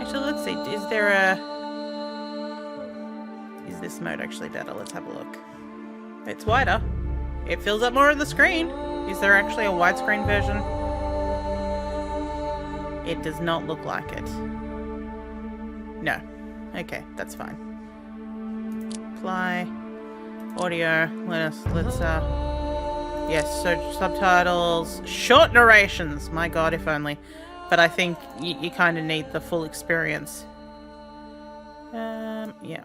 Actually, let's see. Is there a... Is this mode actually better? Let's have a look. It's wider. It fills up more of the screen. Is there actually a widescreen version? It does not look like it. No. Okay, that's fine. Apply. Audio. Let's yes, so subtitles. Short narrations! My god, if only. But I think you kind of need the full experience. Yeah.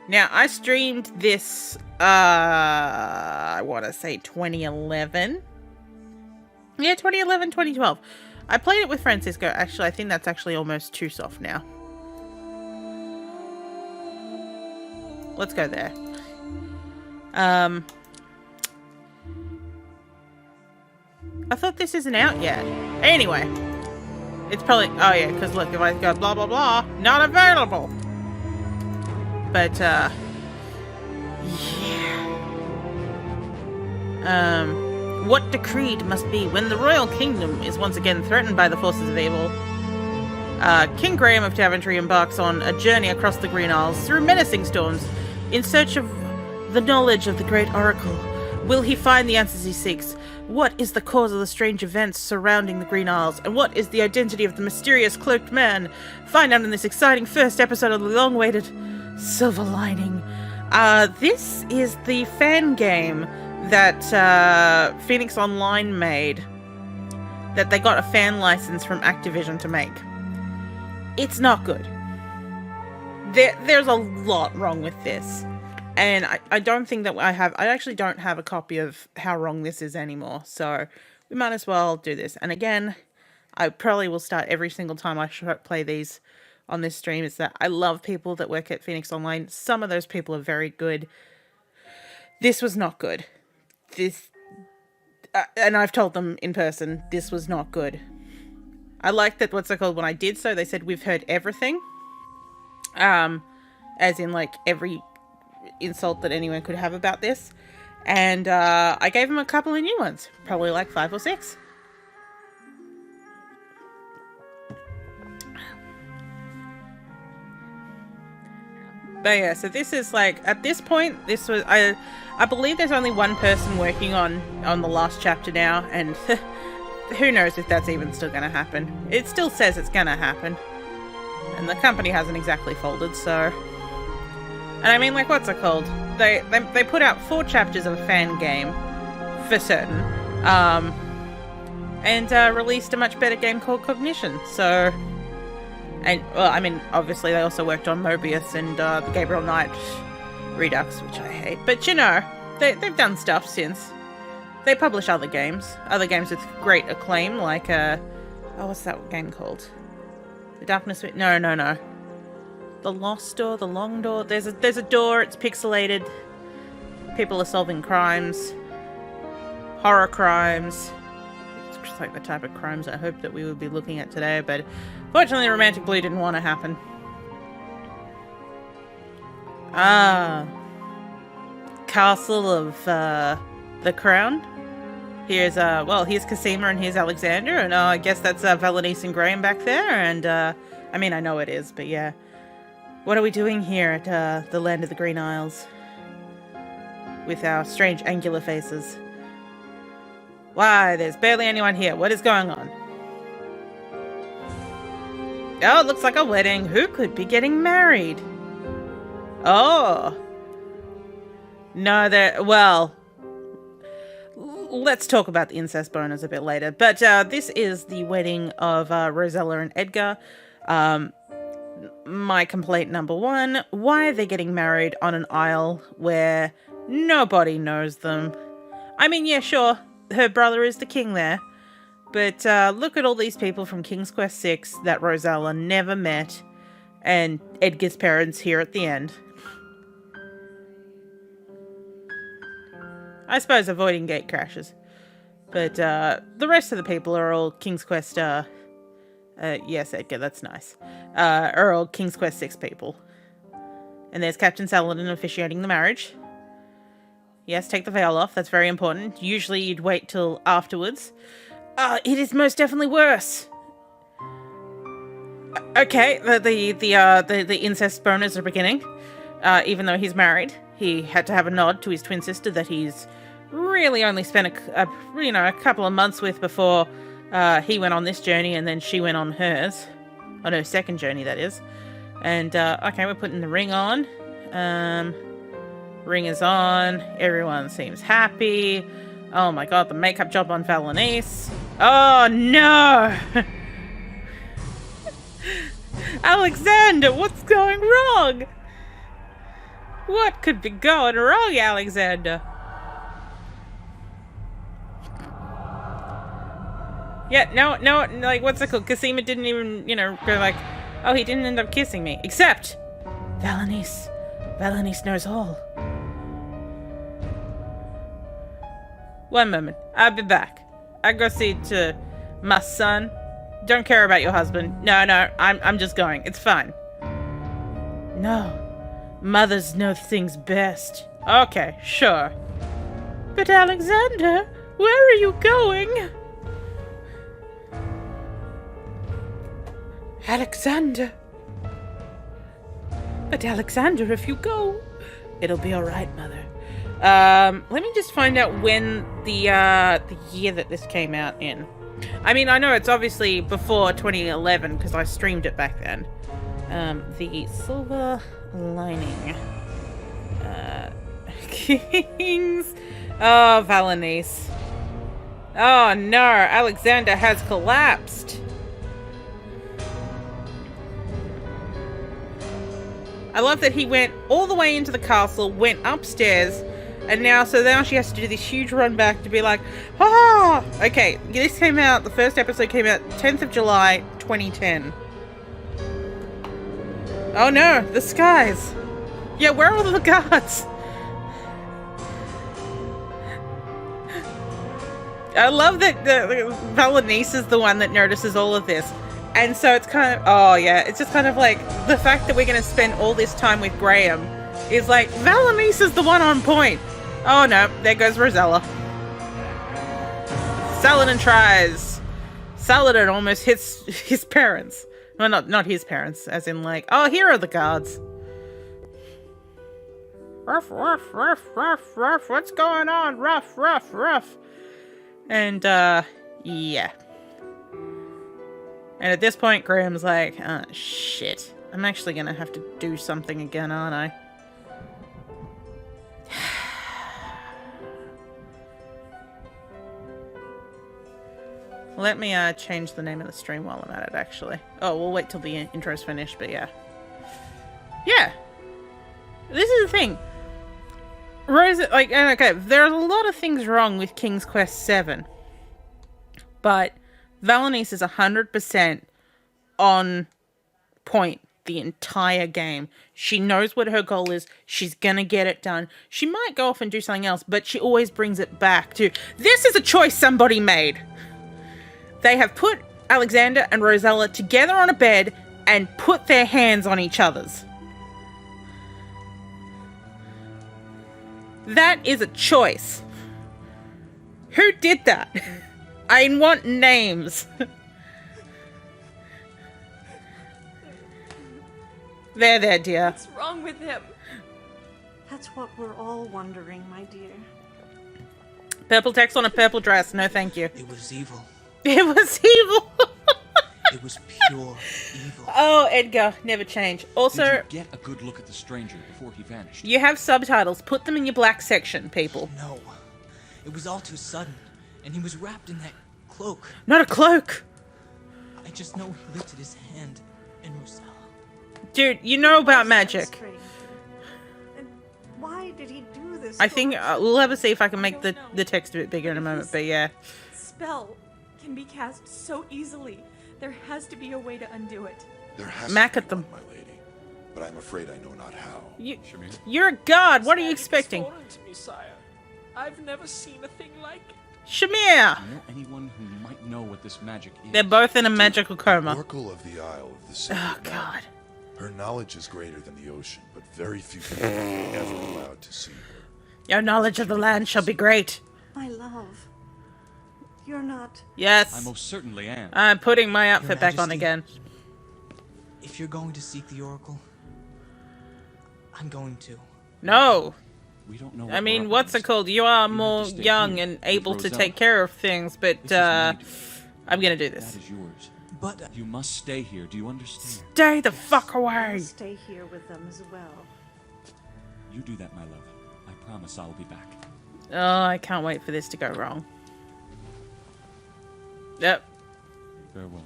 Now, I streamed this, I want to say 2011. Yeah, 2011, 2012. I played it with Francisco. Actually, I think that's actually almost too soft now. Let's go there. I thought this isn't out yet. Anyway. It's probably... Oh, yeah, because look, if I go blah, blah, blah, not available. But, yeah. What decreed must be when the royal kingdom is once again threatened by the forces of evil? King Graham of Daventry embarks on a journey across the Green Isles through menacing storms in search of the knowledge of the great oracle. Will he find the answers he seeks? What is the cause of the strange events surrounding the Green Isles? And what is the identity of the mysterious cloaked man? Find out in this exciting first episode of the long-awaited Silver Lining. This is the fan game that Phoenix Online made, that they got a fan license from Activision to make. It's not good. There's a lot wrong with this. And I don't think that I actually don't have a copy of how wrong this is anymore. So we might as well do this. And again, I probably will start every single time I play these on this stream. Is that I love people that work at Phoenix Online. Some of those people are very good. This was not good. And I've told them in person, this was not good. I like that, what's it called, when I did so, they said, we've heard everything. As in, like, every insult that anyone could have about this. And I gave them a couple of new ones. Probably like 5 or 6. But yeah, so this is like, at this point, this was, I believe there's only one person working on the last chapter now, and who knows if that's even still going to happen. It still says it's going to happen. And the company hasn't exactly folded, so... And I mean, like, what's it called? They put out 4 chapters of a fan game, for certain, and released a much better game called Cognition, so... And, well, I mean, obviously they also worked on Mobius and the Gabriel Knight Redux, which I hate. But, you know, they've done stuff since. They publish other games with great acclaim, like, oh, what's that game called? The Darkness... No. The Lost Door, the Long Door. There's a door, it's pixelated. People are solving crimes. Horror crimes. It's just like the type of crimes I hope that we would be looking at today, but fortunately Romantic Blue didn't want to happen. Castle of the Crown. Here's Cosima and here's Alexander, and I guess that's Valenice and Graham back there, and I mean, I know it is, but yeah. What are we doing here at the land of the Green Isles? With our strange angular faces. Why, there's barely anyone here. What is going on? Oh, it looks like a wedding. Who could be getting married? Oh. No, well... Let's talk about the incest bonus a bit later. But this is the wedding of Rosella and Edgar. My complaint number 1, why are they getting married on an isle where nobody knows them? I mean, yeah, sure, her brother is the king there, but look at all these people from King's Quest VI that Rosella never met, and Edgar's parents here at the end. I suppose avoiding gate crashes. But the rest of the people are all King's Quest, yes, Edgar, that's nice. Are all King's Quest VI people. And there's Captain Saladin officiating the marriage. Yes, take the veil off, that's very important. Usually you'd wait till afterwards. It is most definitely worse. Okay, the incest boners are beginning. Even though he's married, he had to have a nod to his twin sister that he's really only spent a couple of months with before he went on this journey, and then she went on hers, on her second journey, that is. And okay, we're putting the ring on. Ring is on. Everyone seems happy. Oh my god, the makeup job on Valanice. Oh no! Alexander, what's going wrong? What could be going wrong, Alexander? Yeah, no, like, what's it called? Cosima didn't even, go like, oh, he didn't end up kissing me. Except, Valanice. Valanice knows all. One moment. I'll be back. I go see to my son. Don't care about your husband. No, I'm just going. It's fine. No. Mothers know things best. Okay, sure. But Alexander, where are you going? Alexander. But Alexander, if you go, it'll be alright, Mother. Let me just find out when the year that this came out in. I mean, I know it's obviously before 2011 because I streamed it back then. The Silver Lining. Kings. Oh, Valanice. Oh no, Alexander has collapsed. I love that he went all the way into the castle, went upstairs, and now she has to do this huge run back to be like, ah! Okay, this came out, the first episode came out 10th of July, 2010. Oh no, the skies. Yeah, where are all the guards? I love that Valanice is the one that notices all of this. And so it's kind of, oh yeah, it's just kind of like the fact that we're going to spend all this time with Graham is like, Valanice is the one on point. Oh no, there goes Rosella. Saladin tries. Saladin almost hits his parents. Well, not his parents, as in like, oh, here are the guards. Ruff, ruff, ruff, ruff, ruff, what's going on? Ruff, ruff, ruff. And, yeah. And at this point, Graham's like, oh, shit. I'm actually gonna have to do something again, aren't I? Let me, change the name of the stream while I'm at it, actually. Oh, we'll wait till the intro's finished, but yeah. Yeah! This is the thing. Rose, like, okay, there's a lot of things wrong with King's Quest VII. But Valanice is 100% on point the entire game. She knows what her goal is. She's gonna get it done. She might go off and do something else, but she always brings it back to, this is a choice somebody made. They have put Alexander and Rosella together on a bed and put their hands on each other's. That is a choice. Who did that? I want names. There, dear. What's wrong with him? That's what we're all wondering, my dear. Purple text on a purple dress. No, thank you. It was evil. It was evil. It was pure evil. Oh, Edgar, never change. Also, did you get a good look at the stranger before he vanished? You have subtitles. Put them in your black section, people. No. It was all too sudden. And he was wrapped in that cloak. Not a cloak. I just know he lifted his hand in Rosella. Dude, you know about magic. And why did he do this? I think we'll have to see if I can make the text a bit bigger in a moment, but yeah. Spell can be cast so easily. There has to be a way to undo it. There has Mac to at be them. one, my lady, but I'm afraid I know not how. You're a god. What are you expecting? Foreign to me, sire. I've never seen a thing like it. Shamir! Do you know anyone who might know what this magic is? They're both in a magical coma. Oracle of the Isle of the Sacred Oh, God. Mountain. Her knowledge is greater than the ocean, but very few people are ever allowed to see her. Your knowledge of the land shall be great. My love, you're not. Yes. I most certainly am. I'm putting my outfit Your back on Majesty. again. If you're going to seek the Oracle, I'm going to. No. We don't know. I what mean, we're up what's it against. called? You are You have more to stay young here and with able to Rosella. take care of things, but This is my duty. I'm gonna do this. That is yours. But You must stay here. Do you understand? Stay the fuck I'll away. stay here with them as well. You do that, my love. I promise I'll be back. Oh, I can't wait for this to go wrong. Yep. Farewell,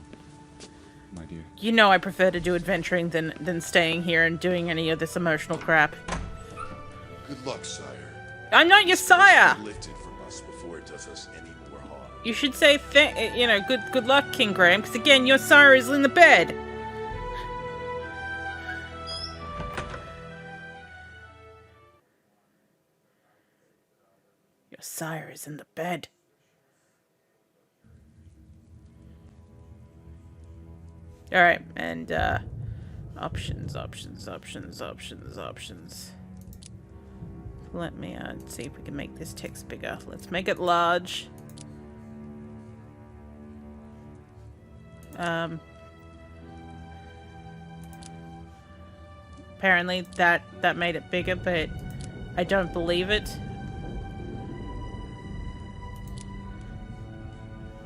my dear. You know I prefer to do adventuring than staying here and doing any of this emotional crap. Good luck, sire. I'm not your sire! Lifted from us before it does us any more harm. You should say, good luck, King Graham, because again, your sire is in the bed. Your sire is in the bed. Alright, and, options. Let me, see if we can make this text bigger. Let's make it large. Apparently that made it bigger, but I don't believe it.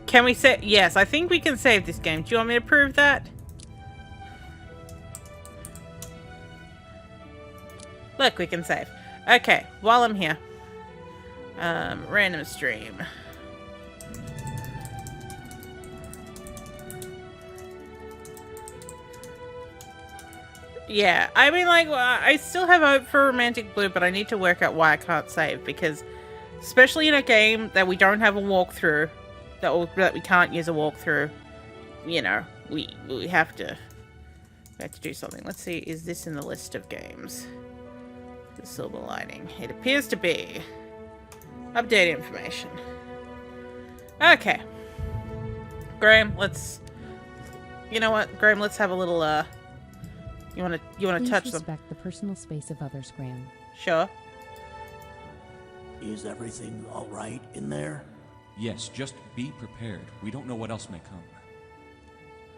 Can we say yes? I think we can save this game. Do you want me to prove that? Look, we can save. Okay, while I'm here. Random stream. Yeah, I mean, like, I still have hope for Romantic Blue, but I need to work out why I can't save, because especially in a game that we don't have a walkthrough, that we can't use a walkthrough, you know, we have to do something. Let's see, is this in the list of games? The Silver Lining. It appears to be. Update information. Okay. Graham, let's... You know what, Graham, let's have a little, You wanna Please touch them? respect the personal space of others, Graham. Sure. Is everything all right in there? Yes, just be prepared. We don't know what else may come.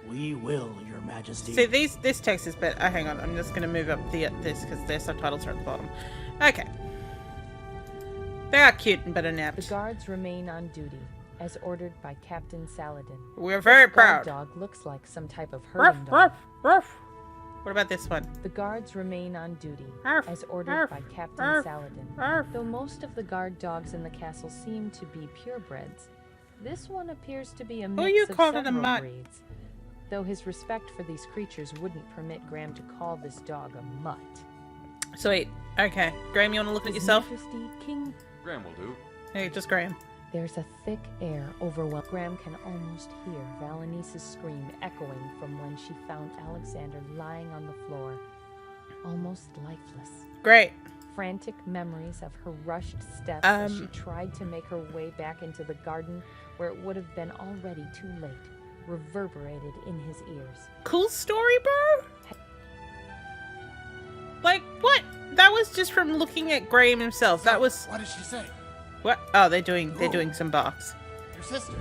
We will, Your Majesty. See, this text is better. Hang on, I'm just gonna move up this because their subtitles are at the bottom. Okay. They are cute and better The napped. guards remain on duty, as ordered by Captain Saladin. We're very Guard proud. dog looks like some type of Ruff, herding ruff, dog. ruff. What about this one? The guards remain on duty, Arf, as ordered arf, by Captain arf, Saladin. arf. Though most of the guard dogs in the castle seem to be purebreds, this one appears to be a Who mix you of calling a several mutt? breeds. Though his respect for these creatures wouldn't permit Graham to call this dog a mutt. Sweet. Okay. Graham, you wanna look at His yourself? Majesty, King. Graham will do. Hey, just Graham. There's a thick air overwhelming. Graham can almost hear Valenice's scream echoing from when she found Alexander lying on the floor, almost lifeless. Great. Frantic memories of her rushed steps as she Um. tried to make her way back into the garden where it would have been already too late, reverberated in his ears. Cool story, bro? Like, what? That was just from looking at Graham himself. That was... What did she say? What? Oh, they're doing some box. Your sister.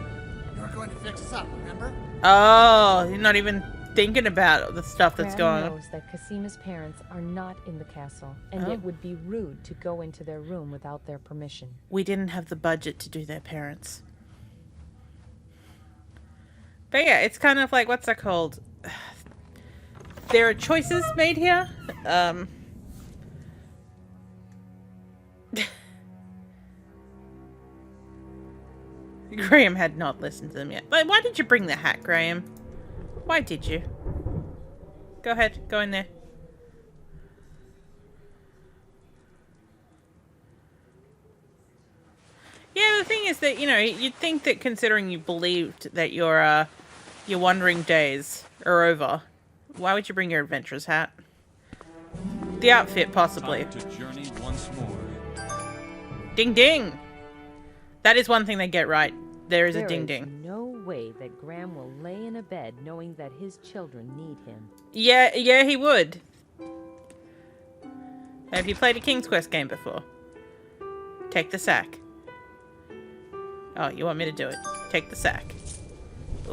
You were going to fix us up, remember? Oh, you're not even thinking about the stuff that's Graham going on. knows that Casima's parents are not in the castle, and Oh. it would be rude to go into their room without their permission. We didn't have the budget to do their parents. But yeah, it's kind of like, what's that called? There are choices made here. Graham had not listened to them yet. Like, why did you bring the hat, Graham? Why did you? Go ahead, go in there. Yeah, the thing is that, you know, you'd think that considering you believed that your wandering days are over, why would you bring your adventurer's hat? The outfit, possibly. Time to journey once more. Ding ding! That is one thing they get right. There is a ding There is ding. no way that Graham will lay in a bed knowing that his children need him. Yeah, he would. Have you played a King's Quest game before? Take the sack. Oh, you want me to do it? Take the sack.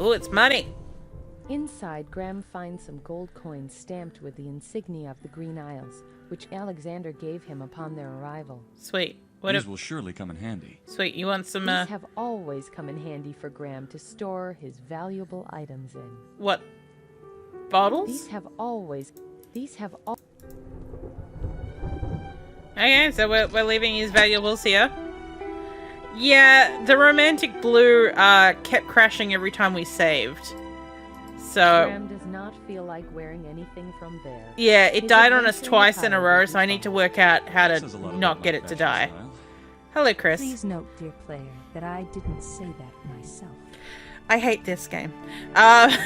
Ooh, it's money. Inside, Graham finds some gold coins stamped with the insignia of the Green Isles, which Alexander gave him upon their arrival. Sweet. What These if... will surely come in handy. Sweet, you want some, These have always come in handy for Graham to store his valuable items in. what? Bottles? These have all. Okay, so we're leaving his valuables here. Yeah, the romantic blue kept crashing every time we saved. So Graham does not feel like wearing anything from there. yeah, it His died on us adventure twice in a entirely row, will so I be need to fine. work out how to Says a lot not about get my it to fashion die. style. Hello, Chris. Please note, dear player, that I didn't say that myself. I hate this game. I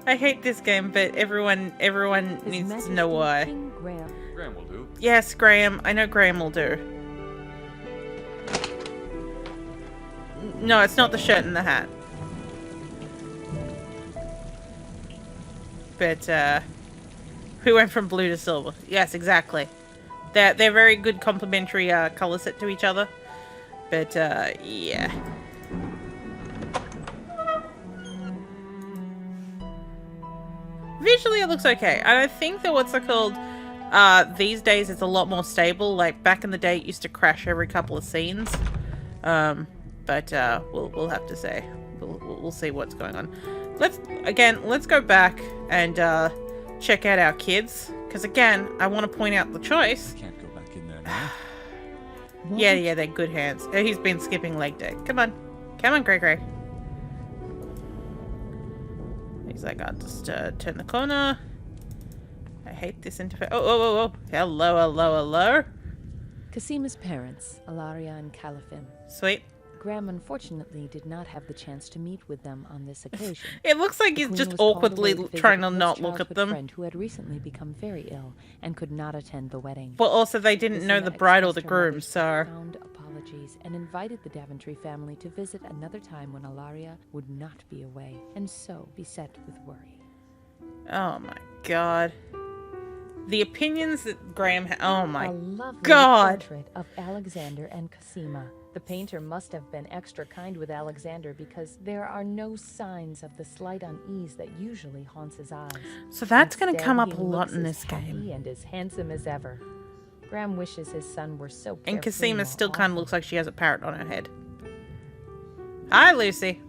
hate this game, but everyone His needs to Majesty know why. King Graham. Graham will do. Yes, Graham. I know Graham will do. No, it's not the shirt and the hat. But, we went from blue to silver. Yes, exactly. They're very good complementary color set to each other. But, yeah. Visually, it looks okay. And I think that what's it called? These days, it's a lot more stable. Like, back in the day, it used to crash every couple of scenes. But we'll have to say. We'll see what's going on. Let's go back and check out our kids. Because, again, I want to point out the choice. Can't go back in there now. Yeah, they're good hands. Oh, he's been skipping leg day. Come on, Gray. He's like, I'll just turn the corner. I hate this interface. Oh. Hello. Casima's parents, Alaria and Caliphin. Sweet. Graham unfortunately did not have the chance to meet with them on this occasion. It looks like The he's Queen just was called awkwardly away to visit trying to a not close look at childhood them. friend who had recently become very ill and could not attend the wedding. But also, they didn't know Casima the bride or the expressed her groom, mother's so... profound apologies and invited the Daventry family to visit another time when Alaria would not be away, and so beset with worry. Oh my god. The opinions that Graham oh my A lovely god. portrait of Alexander and Casima. The painter must have been extra kind with Alexander because there are no signs of the slight unease that usually haunts his eyes. So that's going to Instead, come up he a lot looks in as this game. happy and as handsome as ever. Graham wishes his son were so And carefree Casima more still kind of often. looks like she has a parrot on her head. Hi, Lucy.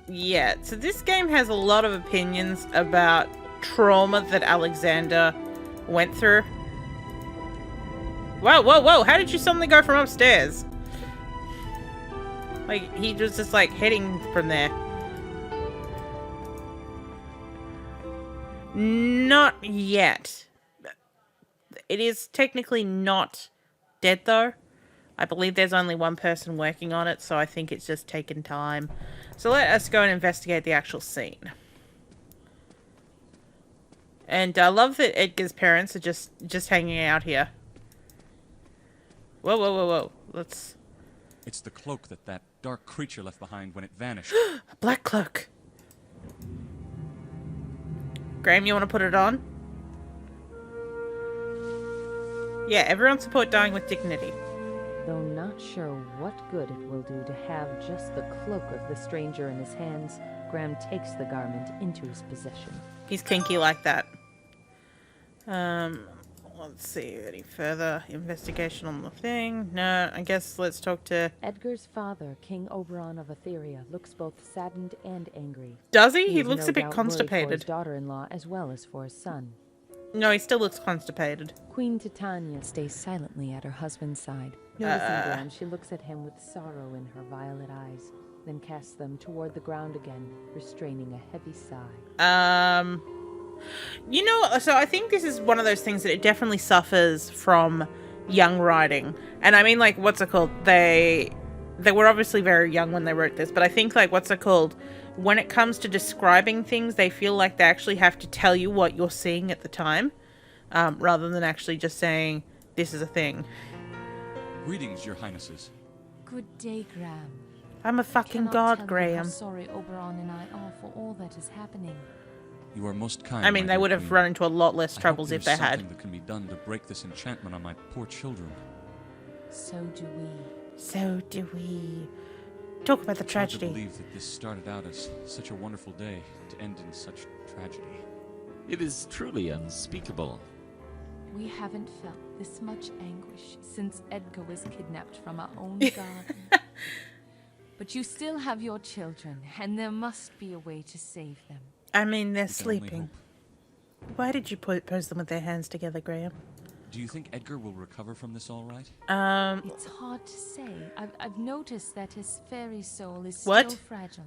Yeah, so this game has a lot of opinions about trauma that Alexander went through. Whoa, how did you suddenly go from upstairs? Like, he was just, like, heading from there. Not yet. It is technically not dead, though. I believe there's only one person working on it, so I think it's just taken time. So let us go and investigate the actual scene. And I love that Edgar's parents are just hanging out here. Whoa. Let's... It's the cloak that dark creature left behind when it vanished. A black cloak. Graham, you want to put it on? Yeah, everyone support dying with dignity. Though not sure what good it will do to have just the cloak of the stranger in his hands, Graham takes the garment into his possession. He's kinky like that. Let's see, any further investigation on the thing? No, I guess let's talk to... Edgar's father, King Oberon of Etheria, looks both saddened and angry. Does he? He is looks no a bit doubt worried for his constipated. daughter-in-law as well as for his son. No, he still looks constipated. Queen Titania stays silently at her husband's side. Noticing Graham, she looks at him with sorrow in her violet eyes, then casts them toward the ground again, restraining a heavy sigh. You know, so I think this is one of those things that it definitely suffers from young writing. And I mean, like, what's it called? They were obviously very young when they wrote this, but I think, like, what's it called? When it comes to describing things, they feel like they actually have to tell you what you're seeing at the time, rather than actually just saying, this is a thing. Greetings, your highnesses. Good day, Graham. I'm a fucking Cannot god, tell you Graham. how sorry Oberon and I are for all that is happening. You are most kind. I mean, my they dear would have queen. run into a lot less I hope troubles if they there's had. something that can be done to break this enchantment on my poor children. So do we. So, do we talk about the It's hard to tragedy? believe that this started out as such a wonderful day to end in such tragedy. It is truly unspeakable. We haven't felt this much anguish since Edgar was kidnapped from our own garden. But you still have your children, and there must be a way to save them. I mean, they're We can only sleeping. hope. Why did you pose them with their hands together, Graham? Do you think Edgar will recover from this all right? It's hard to say. I've noticed that his fairy soul is What? still fragile.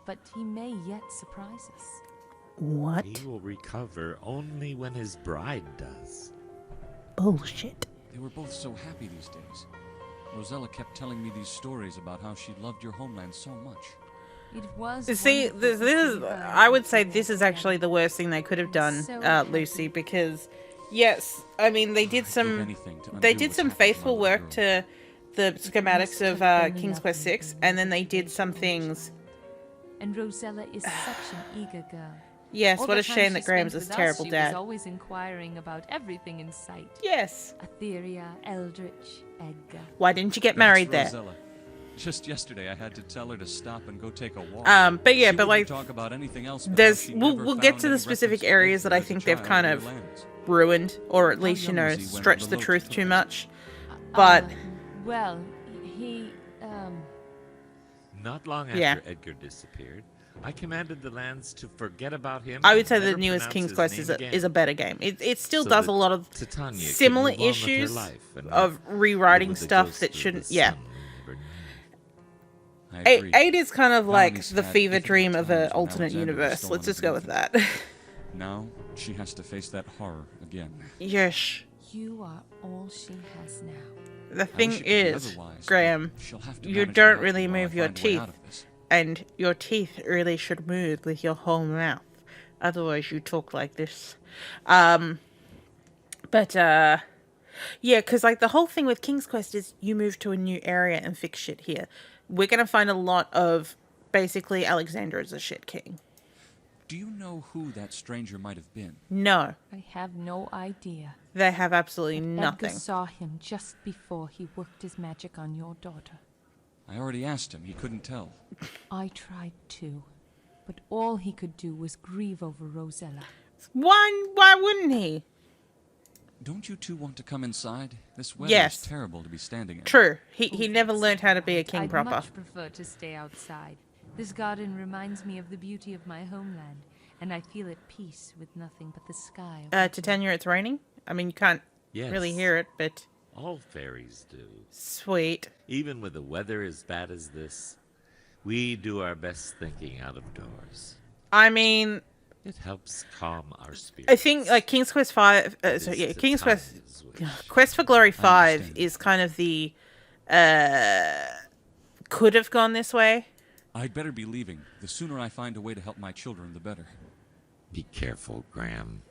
But he may yet surprise us. What? He will recover only when his bride does. Bullshit. They were both so happy these days. Rosella kept telling me these stories about how she loved your homeland so much. It was. See, wonderful this to is, see her I would say together. this is actually the worst thing they could have done, So happy. Lucy, because, yes, I mean, they did I'd give some, anything to they undo did what's some happened to my faithful little work girl. to the schematics of King's Quest VI, and then they did some things. And Rosella is such an eager girl. Yes, All what the a time shame she that Graham's spent a with us, terrible she dad. was always inquiring about everything in sight. Yes. Etheria, Eldritch, Edgar. Why didn't you get That's married there? Rosella. Just yesterday, I had to tell her to stop and go take a walk. But yeah, She but wouldn't like, talk about anything else. But there's how she we'll never get found to the any specific reference to areas that Edgar I as a think they've child kind in of your lands. ruined, or at How least, you young know, was he when stretched the Lelouch truth took too him? much. But Well, he, Not long after Yeah. Edgar disappeared, I commanded the lands to forget about him. I would and say the never newest pronounce King's his Quest name is again, a better game. It still so does a that lot of Titania could similar move on with her issues life and of live rewriting with the stuff ghost that of the shouldn't. Yeah, sun burning. I agree. eight is kind of like Naomi's the had fever difficult dream of an times when alternate Alexander was universe. stolen Let's just from go with Ethan. that. Now she has to face that horror again. Yes. you are all she has now. The I wish thing it could be is, otherwise, but Graham, she'll have to you manage don't without really me while I move your find a way teeth. out of this. And your teeth really should move with your whole mouth. Otherwise, you talk like this. Yeah, because like the whole thing with King's Quest is you move to a new area and fix shit here. We're gonna find a lot of basically Alexander as a shit king. Do you know who that stranger might have been? No, I have no idea. they have absolutely nothing. Edgar saw him just before he worked his magic on your daughter. I already asked him. He couldn't tell. I tried too, but all he could do was grieve over Rosella. Why wouldn't he? Don't you two want to come inside? This weather Yes. is terrible to be standing in. True. He never learned how to be a king I'd proper. much prefer to stay outside. This garden reminds me of the beauty of my homeland, and I feel at peace with nothing but the sky. Titania, it's raining? I mean, you can't really Yes. hear it, but All fairies do. sweet. Even with the weather as bad as this, we do our best thinking out of doors. I mean, It helps calm our spirits. I think like King's Quest 5, so yeah, King's Quest, Quest for Glory 5 understand. is kind of the, could have gone this way. I'd better be leaving. The sooner I find a way to help my children, the better. Be careful, Graham.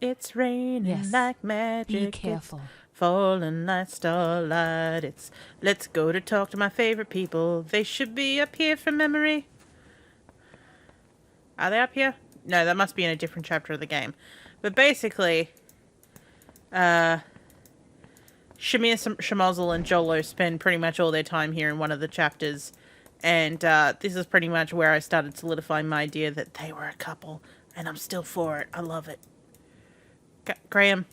It's raining Yes, like magic. Be it's careful. falling like starlight. It's let's go to talk to my favorite people. They should be up here from memory. Are they up here? No, that must be in a different chapter of the game. But basically, Shamir Shamazel and Jolo spend pretty much all their time here in one of the chapters. And this is pretty much where I started solidifying my idea that they were a couple. And I'm still for it. I love it. Graham.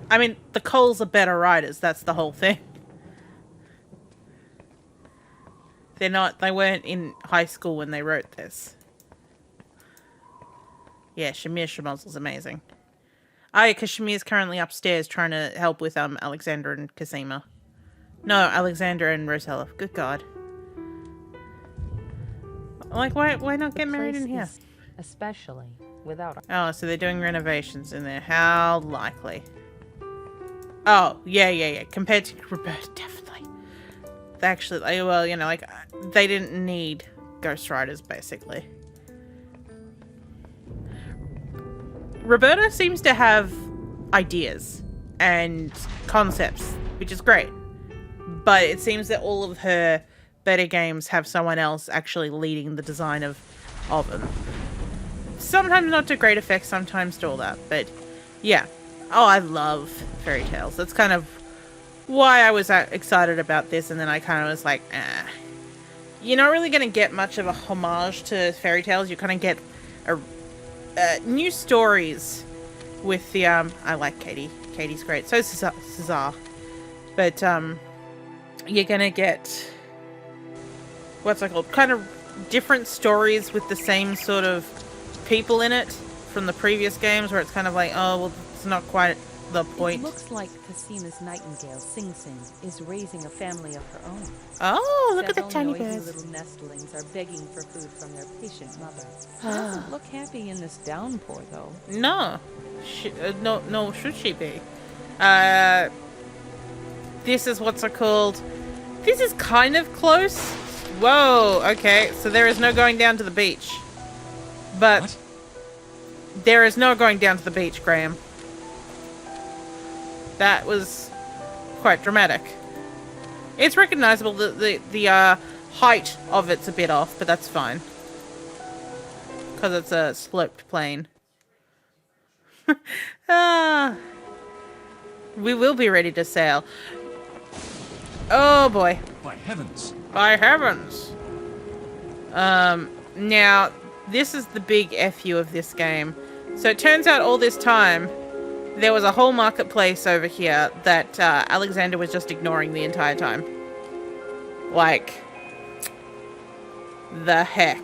I mean, the Coles are better writers. That's the whole thing. They weren't in high school when they wrote this. Yeah, Shamir Shamazel's amazing. Oh, yeah, because Shamir's currently upstairs trying to help with Alexander and Cosima. No, Alexander and Rosella. Good God. Like, why not get married in Place here? is- especially without. Oh, so they're doing renovations in there. How likely? Oh, yeah. Compared to Roberta, definitely. They actually, well, you know, like, they didn't need ghostwriters, basically. Roberta seems to have ideas and concepts, which is great. But it seems that all of her better games have someone else actually leading the design of them. Sometimes not to great effect, sometimes to all that, but yeah. Oh, I love fairy tales. That's kind of why I was excited about this, and then I kind of was like, You're not really going to get much of a homage to fairy tales. You kind of get new stories with the, I like Katie. Katie's great. So is Cesar. But, you're going to get, what's it called? Kind of different stories with the same sort of people in it from the previous games, where it's kind of like, oh, well, it's not quite the point. It looks like Casima's nightingale, Sing Sing, is raising a family of her own. Oh, look at the Several tiny noisy birds. little nestlings are begging for food from their patient mother. She doesn't look happy in this downpour, though. No. No, should she be? This is what's it called? This is kind of close. Whoa, okay. So there is no going down to the beach. But What? there is no going down to the beach, Graham. That was quite dramatic. It's recognizable that the height of it's a bit off, but that's fine. Because it's a sloped plane. We will be ready to sail. Oh boy. By heavens! By heavens. Now, this is the big FU of this game. So it turns out all this time, there was a whole marketplace over here that Alexander was just ignoring the entire time. Like, the heck.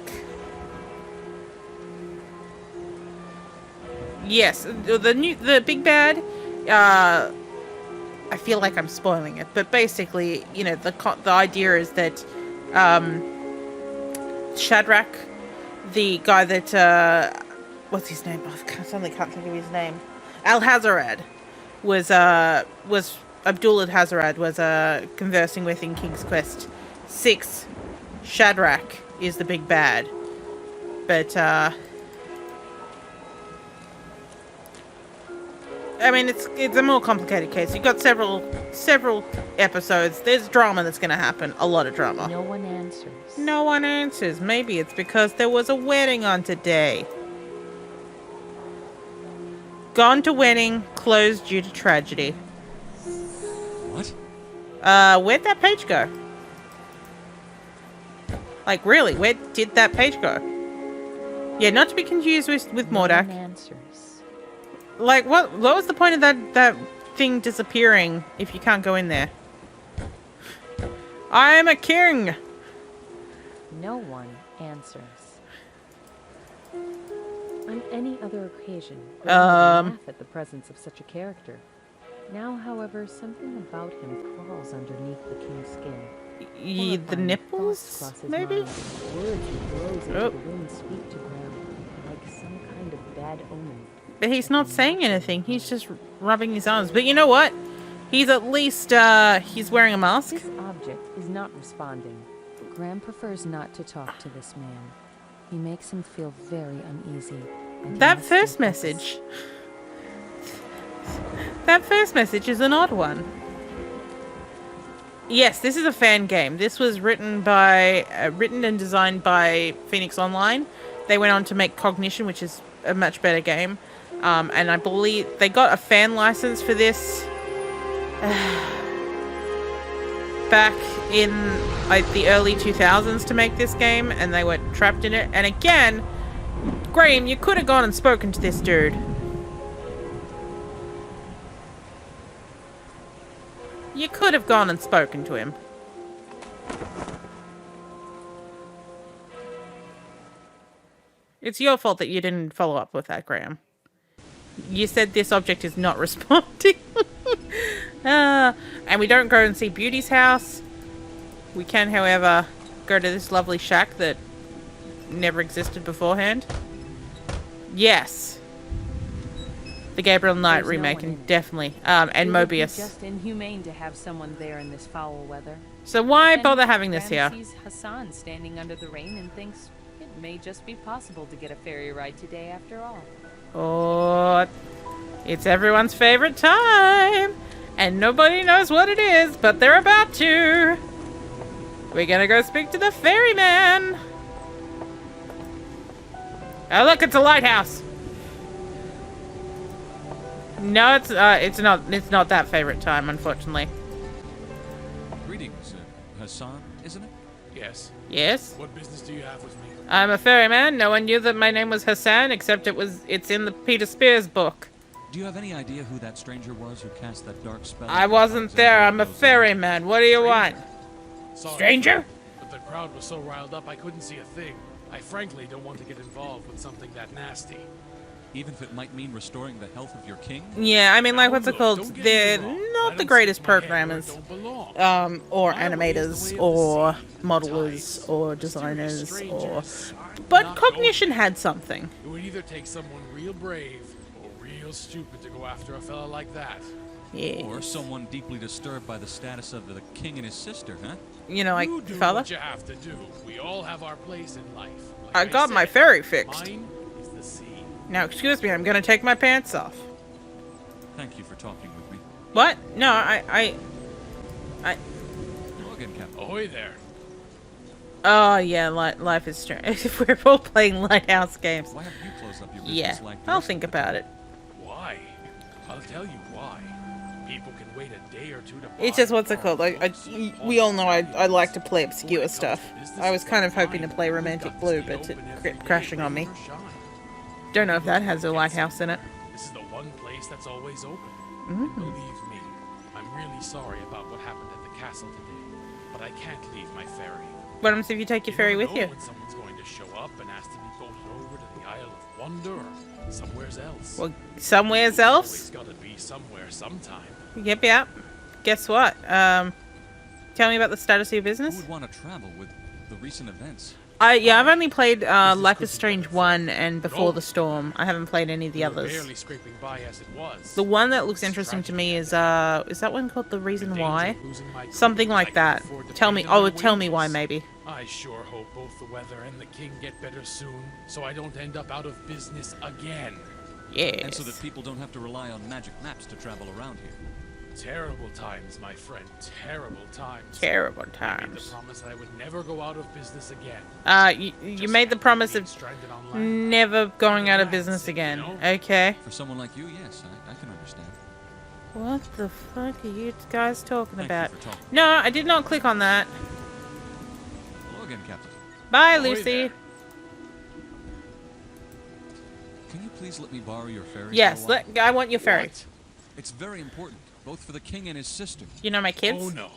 Yes, the big bad, I feel like I'm spoiling it, but basically, you know, the idea is that Shadrach, the guy that what's his name? Oh, I suddenly can't think of his name. Alhazarad was Abdul Alhazarad was conversing with in King's Quest 6. Shadrach is the big bad, but I mean, it's a more complicated case. You've got several episodes. There's drama that's going to happen. A lot of drama. No one answers. No one answers. Maybe it's because there was a wedding on today. Gone to wedding, closed due to tragedy. What? Where'd that page go? Like, really, where did that page go? Yeah, not to be confused with Mordak. No one answers. Like, what was the point of that thing disappearing if you can't go in there? I am a king! No one answers. On any other occasion, Graham would laugh at the presence of such a character. Now, however, something about him crawls underneath the king's skin. The Horrifying nipples, thoughts cross his maybe? mind. Words he blows into Oh. the wind speak to Graham like some kind of bad omen. But he's not saying anything. He's just rubbing his arms. But you know what? He's at least, he's wearing a mask. This object is not responding. Graham prefers not to talk to this man. He makes him feel very uneasy. And he That must first stay focused. message. That first message is an odd one. Yes, this is a fan game. This was written and designed by Phoenix Online. They went on to make Cognition, which is a much better game. And I believe they got a fan license for this back in like the early 2000s to make this game, and they were trapped in it. And again, Graham, you could have gone and spoken to this dude. You could have gone and spoken to him. It's your fault that you didn't follow up with that, Graham. You said this object is not responding. And we don't go and see Beauty's house. We can, however, go to this lovely shack that never existed beforehand. Yes. The Gabriel Knight There's no remake, one in and it. definitely. And It would be Mobius. just inhumane to have someone there in this foul weather. So why Then bother having this here? Graham sees Hassan standing under the rain and thinks it may just be possible to get a ferry ride today after all. Oh, it's everyone's favorite time. And nobody knows what it is, but they're about to. We're gonna go speak to the ferryman. Oh, look, it's a lighthouse. No, it's not that favorite time, unfortunately. Greetings, Hassan, isn't it? Yes. Yes? What business do you have with me? I'm a ferryman. No one knew that my name was Hassan, except it's in the Peter Spears book. Do you have any idea who that stranger was who cast that dark spell? I wasn't there. I'm a ferryman. What do you want? Sorry, Stranger? but the crowd was so riled up I couldn't see a thing. I frankly don't want to get involved with something that nasty. Even if it might mean restoring the health of your king? Yeah, I mean, like, what's it Look, called? don't get They're me wrong. I not don't the greatest stick my head where it programmers. don't belong. Or My way is animators, the way of the or sea. modelers, Tides, or mysterious designers, or... strangers, But not Cognition going. had something. It would either take someone real brave or real stupid to go after a fella like that. Yeah. Or someone deeply disturbed by the status of the king and his sister, huh? You know, like, You do father? what you have to do. We all have our place in life. Like I got my said, ferry fixed. Mine is the sea. Now, excuse me, I'm gonna take my pants off. Thank you for talking with me. What? No, I... Hello again, Captain. Ahoy there. Oh, yeah, life is strange. We're all playing Lighthouse games. Why haven't you closed up your business Yeah, like I'll this? think about it. Why? I'll tell you why. People can wait a day or two to It's buy just, what's it called? We all know I like to play obscure stuff. I was kind of hoping to play Romantic Blue, but it kept crashing on me. Don't know if that has a lighthouse in it. This is the one place that's always open. Mm. Believe me, I'm really sorry about what happened at the castle today, but I can't leave my ferry. What happens if you take your ferry never with know you? when someone's going to show up and ask to be boated over to the Isle of Wonder or somewheres else. Well, somewheres Always else? gotta be somewhere sometime. Yep. Guess what? Tell me about the status of your Who business. would want to travel with the recent events? Yeah, I've only played Life is Strange 1 and Before the Storm. I haven't played any of the We were others. barely scraping by as it was. The one that looks interesting to me is that one called The Reason Why? Something like that. Tell me why, maybe. I sure hope both the weather and the king get better soon, so I don't end up out of business again. Yes. And so that people don't have to rely on magic maps to travel around here. Terrible times, my friend. Terrible times. Terrible I made the times. promise that I would never go out of business again. You Just made the happened promise being of stranded on land. never going out of That's business it, again. you know? Okay. For someone like you, yes, I can understand. What the fuck are you guys talking Thank about? you for talking. No, I did not click on that. Hello again, Captain. Bye, Ahoy Lucy. there. Can you please let me borrow your ferry? Yes, for a while? I want your ferry. What? It's very important, both for the king and his sister. You know my kids? Oh no.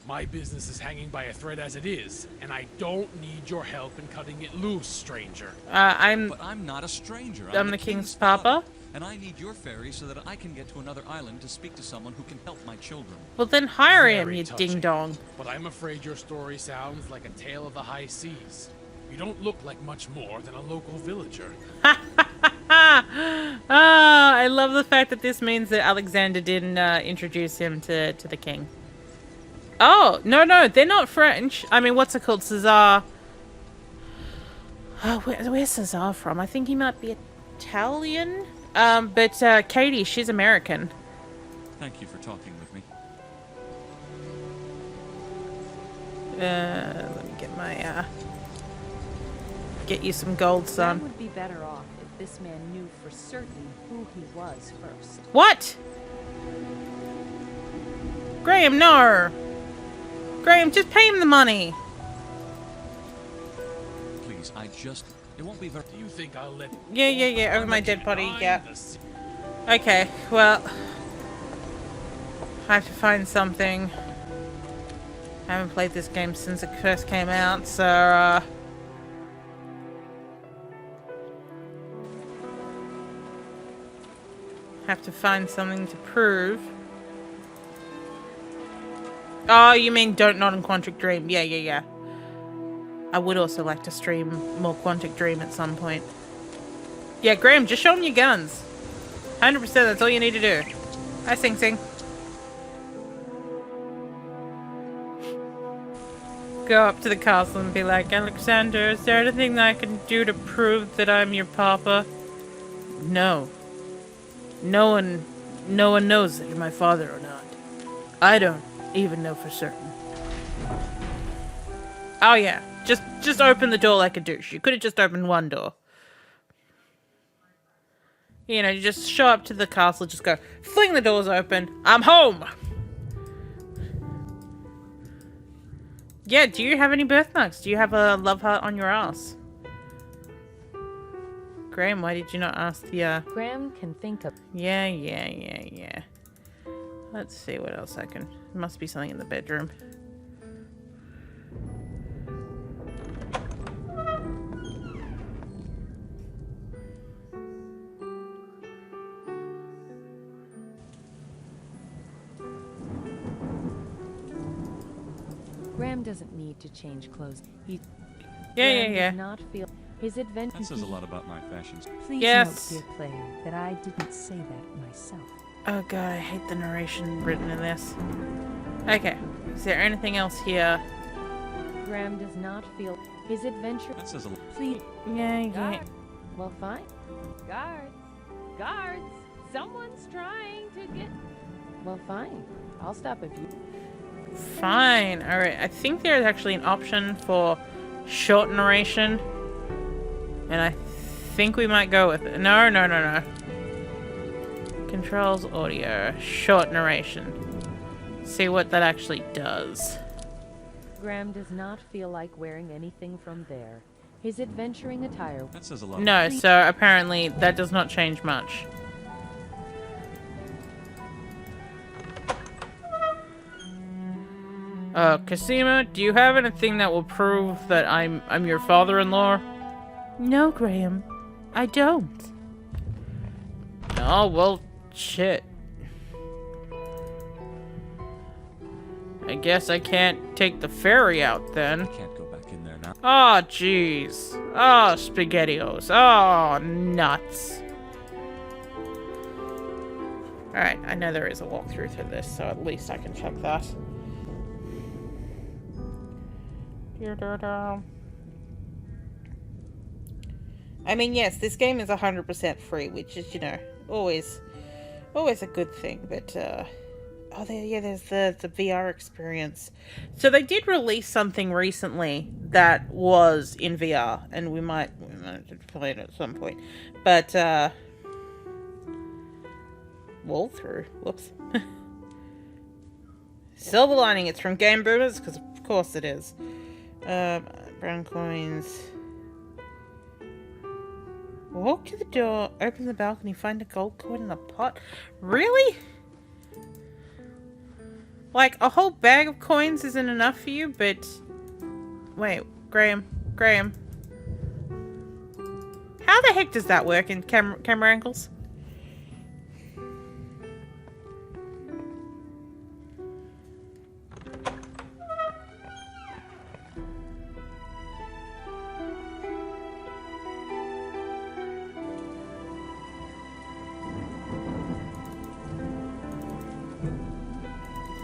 My business is hanging by a thread as it is, and I don't need your help in cutting it loose, stranger. But I'm not a stranger. I'm the king's papa. And I need your ferry so that I can get to another island to speak to someone who can help my children. Well, then hire him, Very you touching. ding dong. But I'm afraid your story sounds like a tale of the high seas. You don't look like much more than a local villager. I love the fact that this means that Alexander didn't introduce him to the king. Oh, no, they're not French. I mean, what's it called? Cesar. Oh, where's Cesar from? I think he might be Italian. But Katie, she's American. Thank you for talking with me. Let me get my, get you some gold, Sam son. would be better off if this man knew for certain who he was first. What? Graham, no. Graham, just pay him the money. Please, it won't be very... Do you think I'll let... Yeah, over my dead body, Behind yeah. the sea- Okay, well, I have to find something. I haven't played this game since it first came out, so, have to find something to prove. Oh, you mean Don't Not in Quantic Dream. Yeah. I would also like to stream more Quantic Dream at some point. Yeah, Graham, just show him your guns. 100%, that's all you need to do. Hi, Sing Sing. Go up to the castle and be like, Alexander, is there anything that I can do to prove that I'm your papa? No. No one knows that you're my father or not. I don't even know for certain. Oh yeah, just open the door like a douche. You could have just opened one door. You know, you just show up to the castle, just go, fling the doors open, I'm home! Yeah, do you have any birthmarks? Do you have a love heart on your ass? Graham, why did you not ask the, Graham can think of... Yeah. Let's see what else I can... Must be something in the bedroom. Graham doesn't need to change clothes. He... Yeah. does not feel... His adventure... That says a lot about my fashions. Please Yes. note, dear player, that I didn't say that myself. Oh god, I hate the narration written in this. Okay, is there anything else here? Graham does not feel... His adventure... That says a lot. Please... Yeah. Guards. Well, fine. Guards. Someone's trying to get... Well, fine. I'll stop if you... Fine. Alright, I think there's actually an option for short narration. And I think we might go with it. No. Controls audio. Short narration. See what that actually does. Graham does not feel like wearing anything from there. His adventuring attire... That says a lot. No, so apparently that does not change much. Cosima, do you have anything that will prove that I'm your father-in-law? No, Graham. I don't. Oh, well, shit. I guess I can't take the ferry out then. I can't go back in there now. Oh, jeez. Oh, SpaghettiOs. Oh, nuts. Alright, I know there is a walkthrough to this, so at least I can check that. I mean, yes, this game is 100% free, which is, you know, always a good thing, but, oh, there's the VR experience. So they did release something recently that was in VR, and we might play it at some point, but, walkthrough, whoops. Silver Lining, it's from Game Boomers, because of course it is. Brown coins. Walk to the door, open the balcony, find a gold coin in a pot. Really? Like, a whole bag of coins isn't enough for you, but... Wait, Graham. How the heck does that work in camera angles?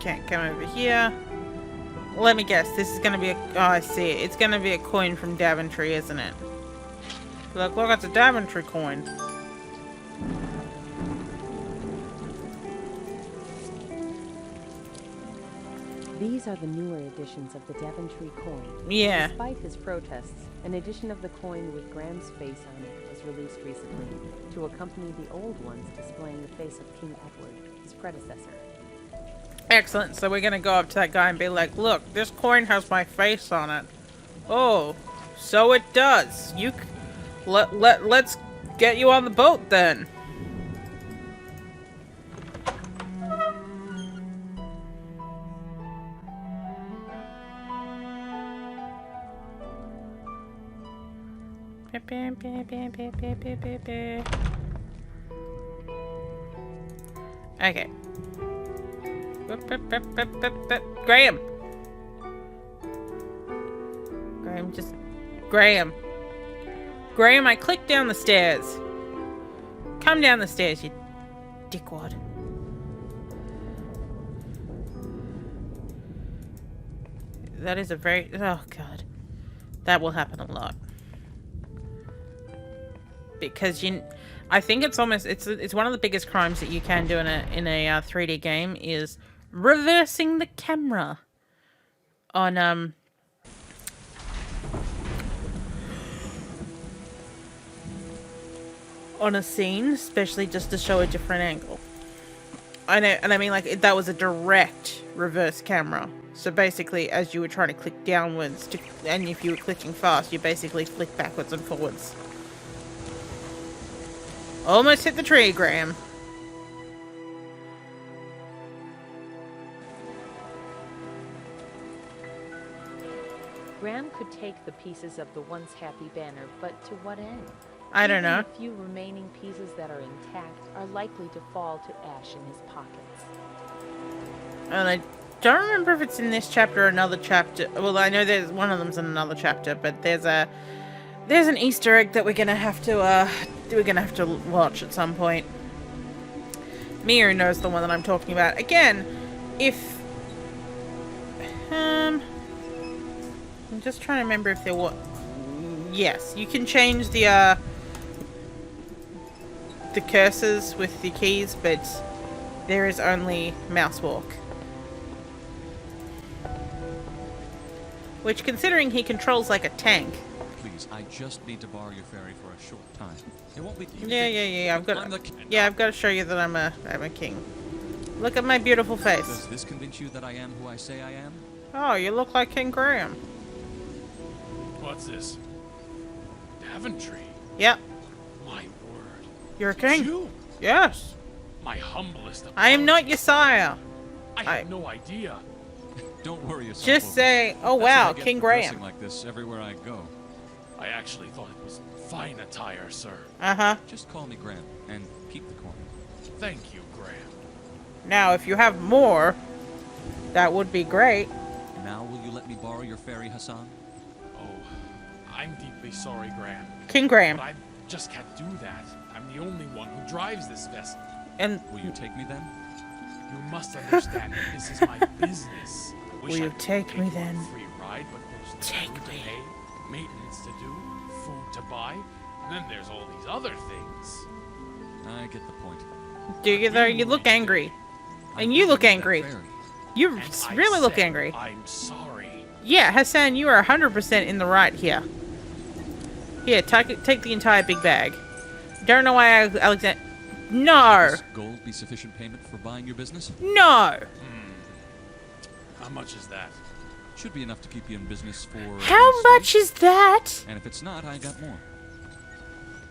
Can't come over here. Let me guess. This is gonna be a... Oh, I see it. It's gonna be a coin from Daventry, isn't it? Look, it's a Daventry coin. These are the newer editions of the Daventry coin. Yeah. Despite his protests, an edition of the coin with Graham's face on it was released recently to accompany the old ones displaying the face of King Edward, his predecessor. Excellent. So we're gonna go up to that guy and be like, look, this coin has my face on it. Oh, so it does. Let's get you on the boat then. Okay. Graham, I clicked down the stairs. Come down the stairs, you dickwad. That is a very... Oh, God. That will happen a lot. Because I think it's almost... It's one of the biggest crimes that you can do in a 3D game is reversing the camera on a scene, especially just to show a different angle. I know, and I mean, like, that was a direct reverse camera. So basically, as you were trying to click downwards, and if you were clicking fast, you basically flick backwards and forwards. Almost hit the tree, Graham. Graham could take the pieces of the once happy banner, but to what end? I don't know. Even the few remaining pieces that are intact are likely to fall to ash in his pockets. And I don't remember if it's in this chapter or another chapter. Well, I know there's one of them's in another chapter, but there's an Easter egg that we're gonna have to watch at some point. Mia knows the one that I'm talking about. Again, if I'm just trying to remember if there was. Yes, you can change the cursors with the keys, but there is only mouse walk. Which, considering he controls like a tank. Please, I just need to borrow your ferry for a short time. It won't be. Yeah. I've got to show you that I'm a king. Look at my beautiful face. Does this convince you that I am who I say I am? Oh, you look like King Graham. What's this? Daventry? Yep. My word. You're a king? You? Yes. My humblest of I am not your sire. I had no idea. Don't worry yourself. Just say, oh That's wow, what I get King for dressing Graham. like this everywhere I go. I actually thought it was fine attire, sir. Uh-huh. Just call me Graham and keep the coin. Thank you, Graham. Now, if you have more, that would be great. Now will you let me borrow your ferry, Hassan? Oh, I'm deeply sorry, Graham. King Graham. But I just can't do that. I'm the only one who drives this vessel. And will you take me then? You must understand that this is my business. I wish will you I could take me you then? on a free ride, but there's Take food to me. pay, maintenance to do, food to buy, and then there's all these other things. I get the point. Do you though? You look angry. And you look angry. You And I really look said angry. I'm sorry. Yeah, Hassan, you are 100% in the right here. Here, take the entire big bag. Don't know why Alexander... No! Does gold be sufficient payment for buying your business? No! How much is that? Should be enough to keep you in business for... How much is that? And if it's not, I got more.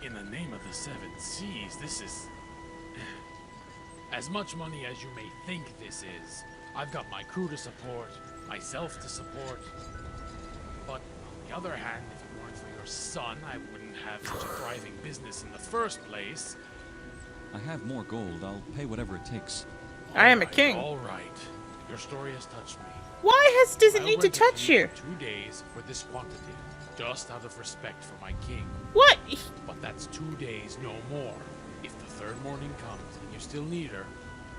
In the name of the Seven Seas, this is... as much money as you may think this is. I've got my crew to support, myself to support. But on the other hand, if it weren't for your son, I wouldn't have such a thriving business in the first place. I have more gold. I'll pay whatever it takes. I am a king. All right. Your story has touched me. Why does it I'll need to rent touch to you? For 2 days for this quantity, just out of respect for my king. What? But that's 2 days, no more. If the third morning comes and you still need her,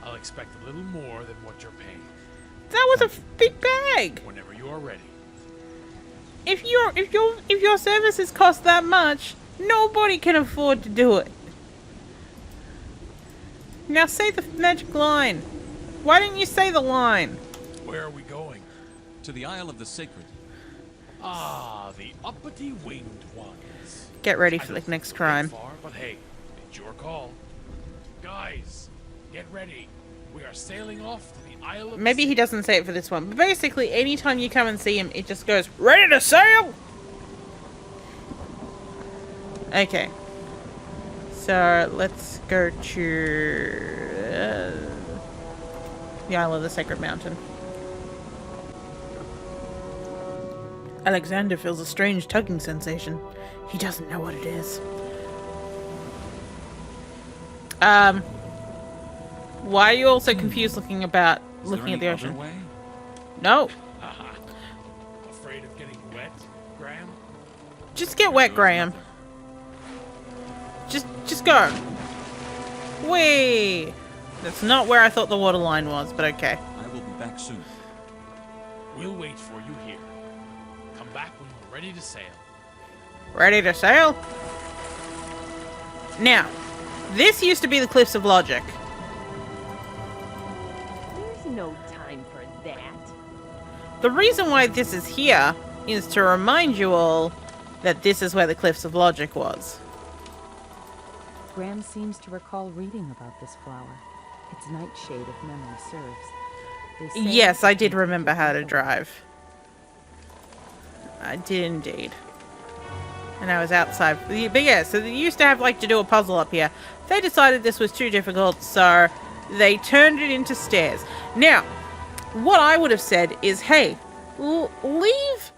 I'll expect a little more than what you're paying. That was a big bag. Whenever you are ready. If your services cost that much, nobody can afford to do it. Now say the magic line. Why didn't you say the line? Where are we going? To the Isle of the Sacred. Ah, the uppity winged ones. Get ready I for don't the next go crime. that far, but hey, it's your call. Guys, get ready. We are sailing off to the Isle of Maybe the he doesn't say it for this one, but basically anytime you come and see him, it just goes, ready to sail! Okay. So, let's go to the Isle of the Sacred Mountain. Alexander feels a strange tugging sensation. He doesn't know what it is. Why are you all so confused looking at the ocean? Way? No. Haha. Afraid of getting wet, Graham? Just get wet, Graham. Just go. Whee! That's not where I thought the water line was, but okay. I will be back soon. We'll wait for you here. Come back when you're ready to sail. Ready to sail? Now, this used to be the Cliffs of Logic. There's no time for that. The reason why this is here is to remind you all that this is where the Cliffs of Logic was. Graham seems to recall reading about this flower. Its nightshade, if memory serves. They say Yes, I did remember how to drive. I did indeed. And I was outside. But yeah, so they used to have like to do a puzzle up here. They decided this was too difficult, so they turned it into stairs. Now, what I would have said is, hey, leave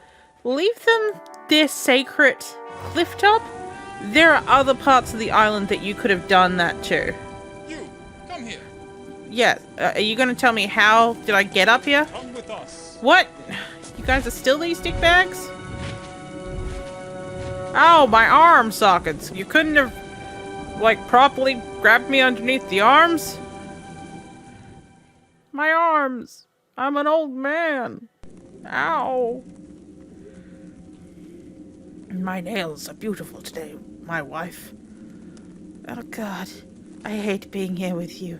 them their sacred cliff top. There are other parts of the island that you could have done that to. You, come here. Yeah, are you going to tell me how did I get up here? Come with us. What? You guys are still these stick bags? Ow, my arm sockets. You couldn't have, like, properly grabbed me underneath the arms? My arms. I'm an old man. Ow. My nails are beautiful today, my wife. Oh, God. I hate being here with you.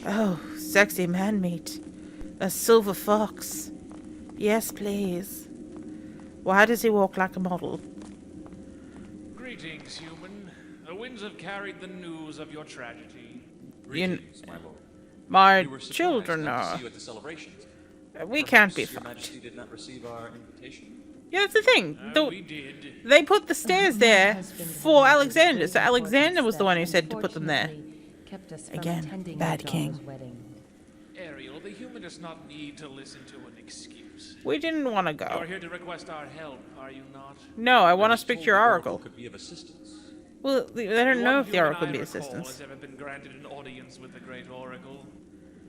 Oh, sexy man meat. A silver fox. Yes, please. Why does he walk like a model? Greetings, human. The winds have carried the news of your tragedy. Greetings, my lord. My We were surprised children not to are. see you at the celebrations. We can't be Perhaps Your fucked. Majesty did not receive our invitation. Yeah, that's the thing. We did. They put the stairs there for Alexander, so Alexander was the one who said to put them there. kept us from Again, attending bad our king. daughter's wedding. Ariel, the human does not need to listen to an excuse. We didn't want to You're go. here to request our help, are you not? No, I want to was speak told to your the oracle. could be of assistance. Well, they don't know One if the human oracle I would be recall assistance. has ever been granted an audience with the great oracle.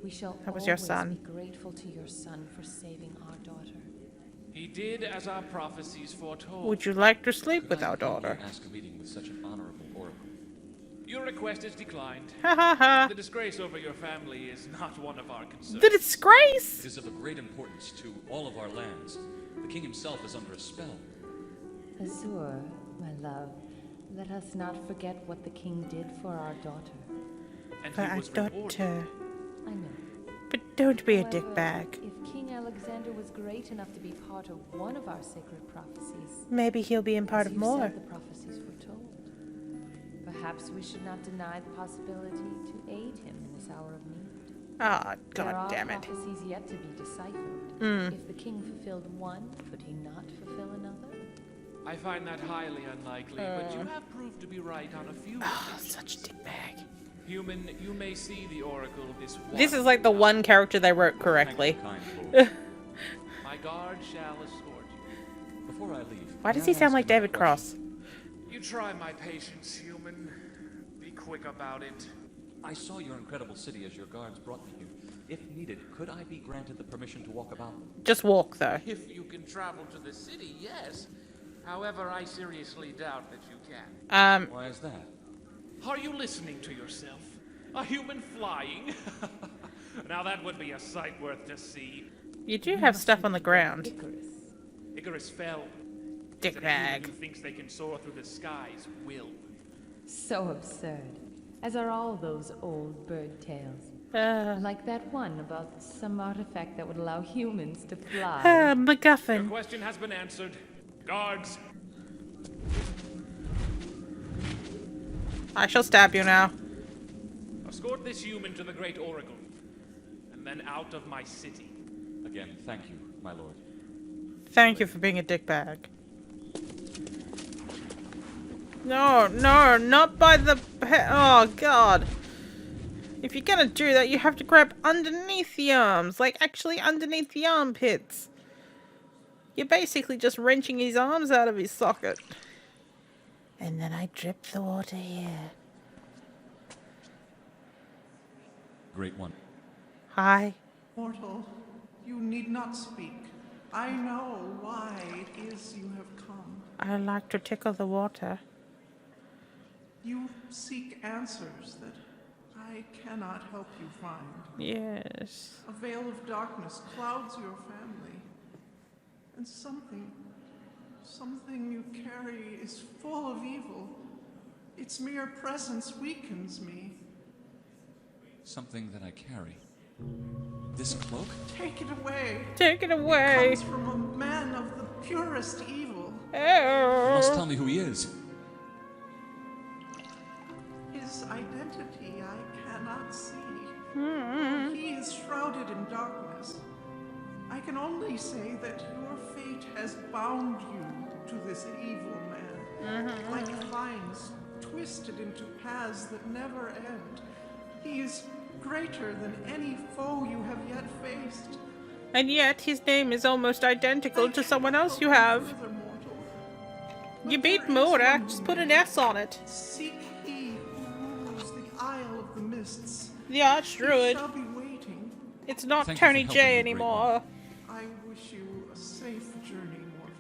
We shall That was your always son. be grateful to your son for saving our daughter. He did as our prophecies foretold. Would you like to sleep Could with I our humbly daughter? ask a meeting with such an honorable oracle? Your request is declined. Ha ha ha. The disgrace over your family is not one of our concerns. The disgrace! It is of a great importance to all of our lands. The king himself is under a spell. Azur, my love, let us not forget what the king did for our daughter. And For he our was rewarded. daughter. I know. But don't be a However, dickbag. If King Alexander was great enough to be part of one of our sacred prophecies, Maybe he'll be in part as of you more. said the prophecies foretold, perhaps we should not deny the possibility to aid him in this hour of need. Ah, There god are damn it. prophecies yet to be deciphered. Mm. If the king fulfilled one, could he not fulfill another? I find that highly unlikely, but you have proved to be right on a few occasions. Such a dickbag. Human, you may see the oracle this one. This is like the one character they wrote correctly. Thank you, kind lord. My guard shall escort you. Before I leave, Why may does I he sound ask like another David Cross? question? You try my patience, human. Be quick about it. I saw your incredible city as your guards brought me here. If needed, could I be granted the permission to walk about them? Just walk, though. If you can travel to the city, yes. However, I seriously doubt that you can. Why is that? Are you listening to yourself? A human flying? Now that would be a sight worth to see. You do have stuff on the ground. Icarus. Icarus fell. The human who Dickbag. thinks they can soar through the skies will. So absurd. As are all those old bird tales. Like that one about some artifact that would allow humans to fly. Your MacGuffin. question has been answered. Guards, I shall stab you now. escort this human to the great oracle, and then out of my city. Again, thank you, my lord. Thank you for being a dickbag. No, no, not by the oh god. If you're gonna do that, you have to grab underneath the arms, like actually underneath the armpits. You're basically just wrenching his arms out of his socket. And then I drip the water here. Great one. Hi. Mortal, you need not speak. I know why it is you have come. I like to tickle the water. You seek answers that I cannot help you find. Yes. A veil of darkness clouds your family. And something you carry is full of evil. Its mere presence weakens me. Something that I carry. This cloak? Take it away. Take it It away. comes from a man of the purest evil. You must tell Oh. me who he is. His identity I cannot see. He is shrouded in darkness. I can only say that your fate has bound you to this evil man, like vines twisted into paths that never end. He is greater than any foe you have yet faced. And yet, his name is almost identical to someone else you have. You beat Morak, just put an S on it. Seek he who rules the Isle of the Mists. The Archdruid. He shall be waiting. It's not Thank you for Tony helping J me, anymore. I wish you a safe journey, mortal.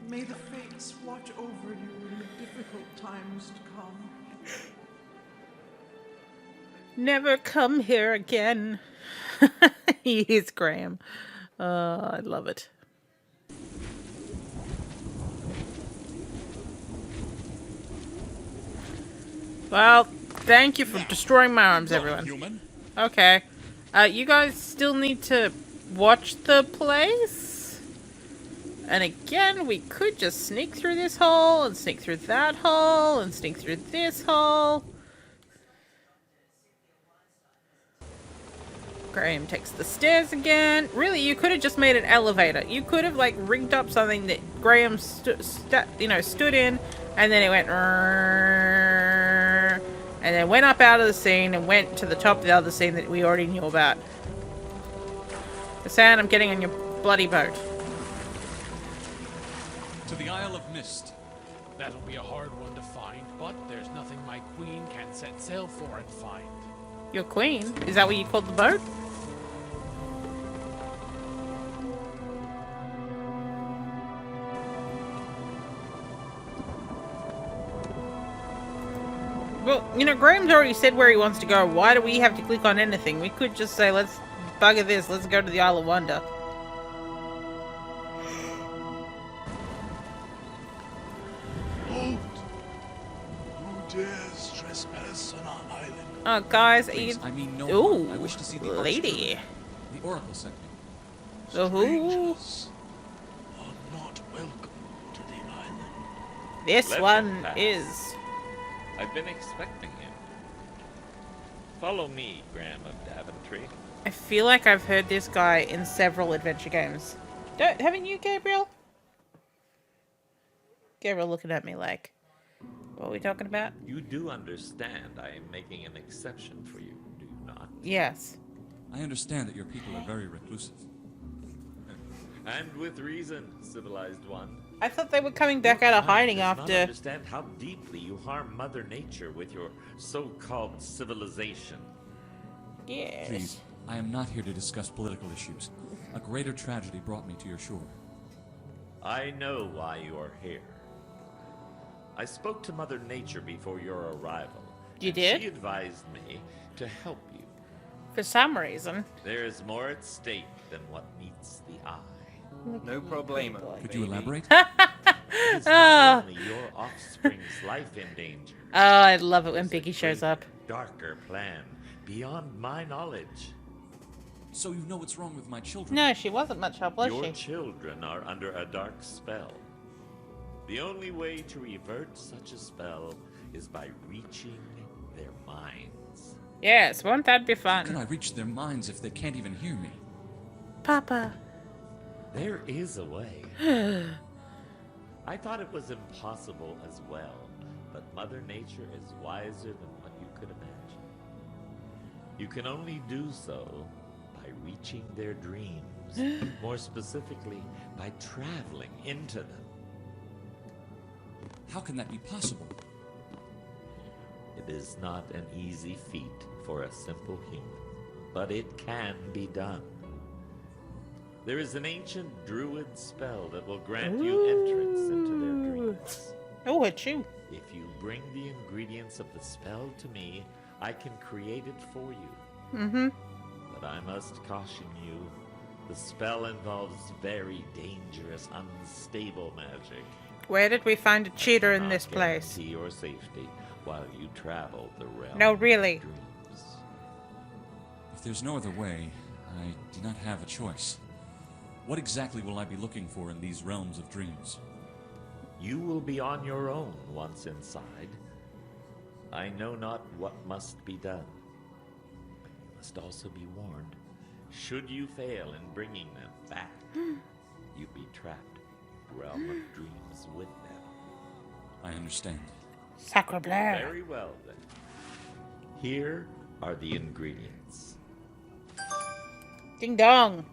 May the fates watch over you in the difficult times to come. Never come here again. He is Graham. I love it. Well, thank you for destroying my arms, everyone. Human. Okay. You guys still need to watch the place? And again, we could just sneak through this hole, and sneak through that hole, and sneak through this hole. Graham takes the stairs again. Really, you could have just made an elevator. You could have, like, rigged up something that Graham stood in, and then it went... And then went up out of the scene and went to the top of the other scene that we already knew about. Hassan, I'm getting on your bloody boat. To the Isle of Mist. That'll be a hard one to find, but there's nothing my queen can't set sail for and find. Your queen? Is that what you called the boat? Well, you know, Graham's already said where he wants to go. Why do we have to click on anything? We could just say, let's bugger this. Let's go to the Isle of Wonder. Hold! Who dares trespass on our island? Oh, guys, Please, I mean no ooh, harm. I wish to see the lady. Archdruid. The Oracle sent me. Strangers are not welcome to the island. This Let one him pass. is. I've been expecting him. Follow me, Graham of Daventry. I feel like I've heard this guy in several adventure games. Haven't you, Gabriel? Gabriel looking at me like, what are we talking about? You do understand I am making an exception for you, do you not? Yes. I understand that your people are very reclusive. And with reason, civilized one. I thought they were coming back out of hiding Does not after. understand how deeply you harm Mother Nature with your so-called civilization. Yes. Please, I am not here to discuss political issues. A greater tragedy brought me to your shore. I know why you are here. I spoke to Mother Nature before your arrival. You and did? She advised me to help you. For some reason. There is more at stake than what meets the eye. No problemo. Could you elaborate? It is not only your offspring's life in danger. Oh, I love it when Biggie shows up. Darker plan beyond my knowledge. So you know what's wrong with my children? No, she wasn't much help, was Your she? children are under a dark spell. The only way to revert such a spell is by reaching their minds. Yes, won't that be How can fun? I reach their minds if they can't even hear me? Papa. There is a way. I thought it was impossible as well, but Mother Nature is wiser than what you could imagine. You can only do so by reaching their dreams, more specifically, by traveling into them. How can that be possible? It is not an easy feat for a simple human, but it can be done. There is an ancient druid spell that will grant you entrance into their dreams. Oh, a chew. If you bring the ingredients of the spell to me, I can create it for you. Mm-hmm. But I must caution you, the spell involves very dangerous, unstable magic. Where did we find a cheater in Not this place? guarantee your safety while you travel the realm No, of really. dreams. If there's no other way, I do not have a choice. What exactly will I be looking for in these realms of dreams? You will be on your own once inside. I know not what must be done, must also be warned. Should you fail in bringing them back, you'd be trapped in the realm of dreams with them. I understand. Sacre bleu. Very well, then. Here are the ingredients. Ding dong.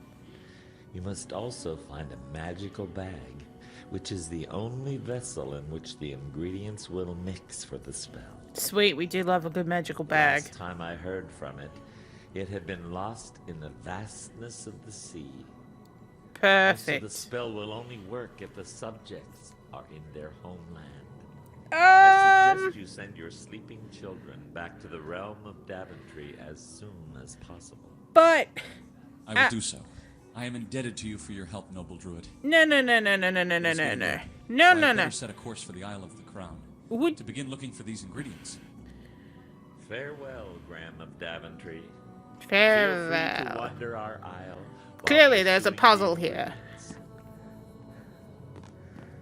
You must also find a magical bag, which is the only vessel in which the ingredients will mix for the spell. Sweet, we do love a good magical bag. Last time I heard from it, it had been lost in the vastness of the sea. Perfect. Also, the spell will only work if the subjects are in their homeland. I suggest you send your sleeping children back to the realm of Daventry as soon as possible. But I will do so. I am indebted to you for your help, noble druid. No. Better set a course for the Isle of the Crown. To begin looking for these ingredients. Farewell, Graham of Daventry. Farewell. Feel free to wander our isle. Clearly, there's a puzzle here.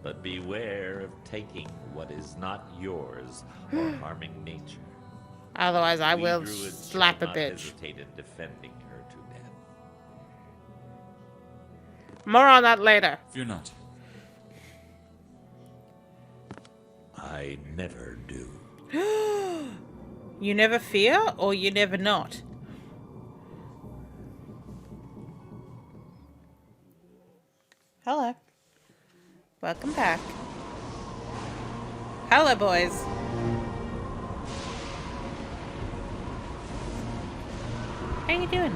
But beware of taking what is not yours or harming nature. Otherwise, I We will druids slap shall a not bitch. hesitate in defending her to death. More on that later. Fear not. I never do. You never fear, or you never not? Hello. Welcome back. Hello, boys. How you doing?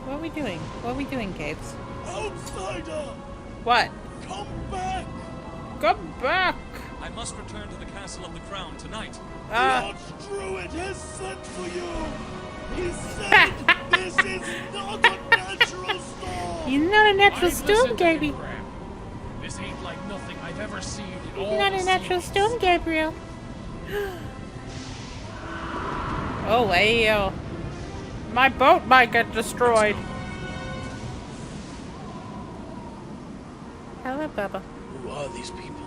What are we doing? What are we doing, Capes? Outsider! What? Come back! Come back! I must return to the Castle of the Crown tonight. The Archdruid has sent for you! He said this is not a natural storm! You're not a natural I've storm, listened to him, Gaby. Graham. This ain't like nothing I've ever seen in all You're not the a natural seas. storm, Gabriel. Oh, wow. My boat might get destroyed. Hello, Bubba. Who are these people?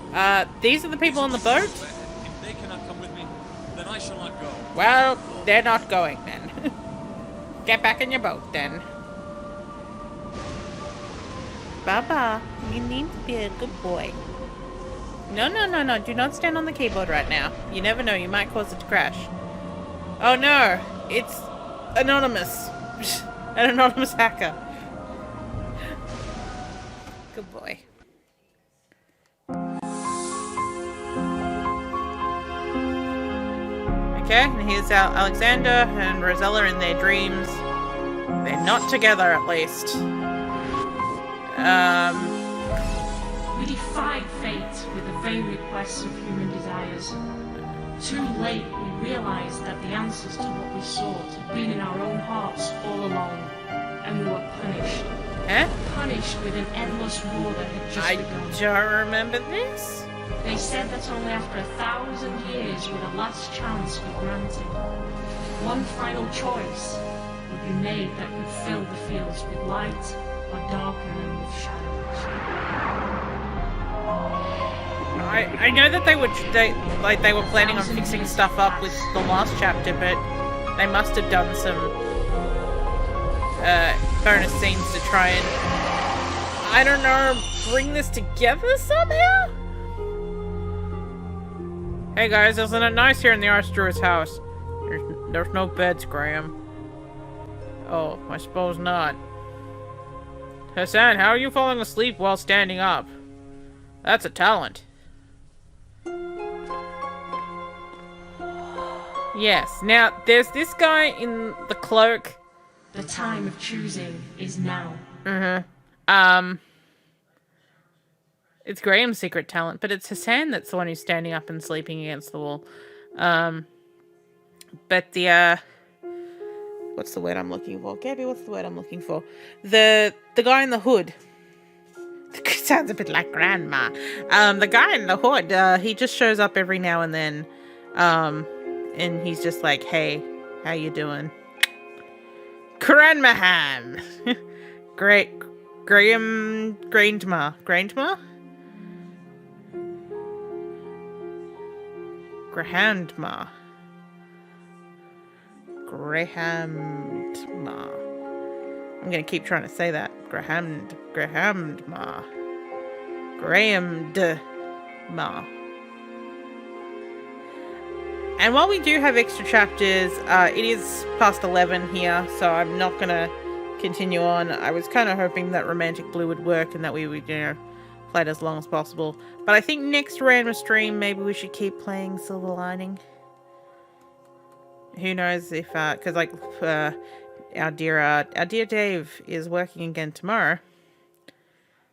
These are the people on the boat? If they cannot come with me, then I shall not go. Well, they're not going then. Get back in your boat then. Baba, you need to be a good boy. No. Do not stand on the keyboard right now. You never know, you might cause it to crash. Oh no, it's anonymous. An anonymous hacker. Good boy. Okay, and here's Alexander and Rosella in their dreams. They're not together, at least. We defied fate with the vain requests of human desires. Too late, we realized that the answers to what we sought had been in our own hearts all along, and we were punished. Eh? Punished with an endless war that had just begun. I don't remember this. They said that only after 1,000 years would a last chance be granted. One final choice would be made that would fill the fields with light or darken them with shadows. I know that they were planning on fixing stuff up with the last chapter, but they must have done some bonus scenes to try and, I don't know, bring this together somehow? Hey guys, isn't it nice here in the Archdruid's house? There's no beds, Graham. Oh, I suppose not. Hassan, how are you falling asleep while standing up? That's a talent. Yes, now, there's this guy in the cloak. The time of choosing is now. It's Graham's secret talent, but it's Hassan that's the one who's standing up and sleeping against the wall. But the, what's the word I'm looking for? Gabby, what's the word I'm looking for? The guy in the hood. Sounds a bit like Grandma. The guy in the hood, he just shows up every now and then. And he's just like, hey, how you doing? Grandma. Grandma? Grandma? Grahamd-ma. I'm gonna keep trying to say that. Grahamd-ma. Grahamd-ma. And while we do have extra chapters, it is past 11 here, so I'm not gonna continue on. I was kind of hoping that Romantic Blue would work and that we would, play it as long as possible. But I think next random stream, maybe we should keep playing Silver Lining. Who knows if, because our dear Dave is working again tomorrow.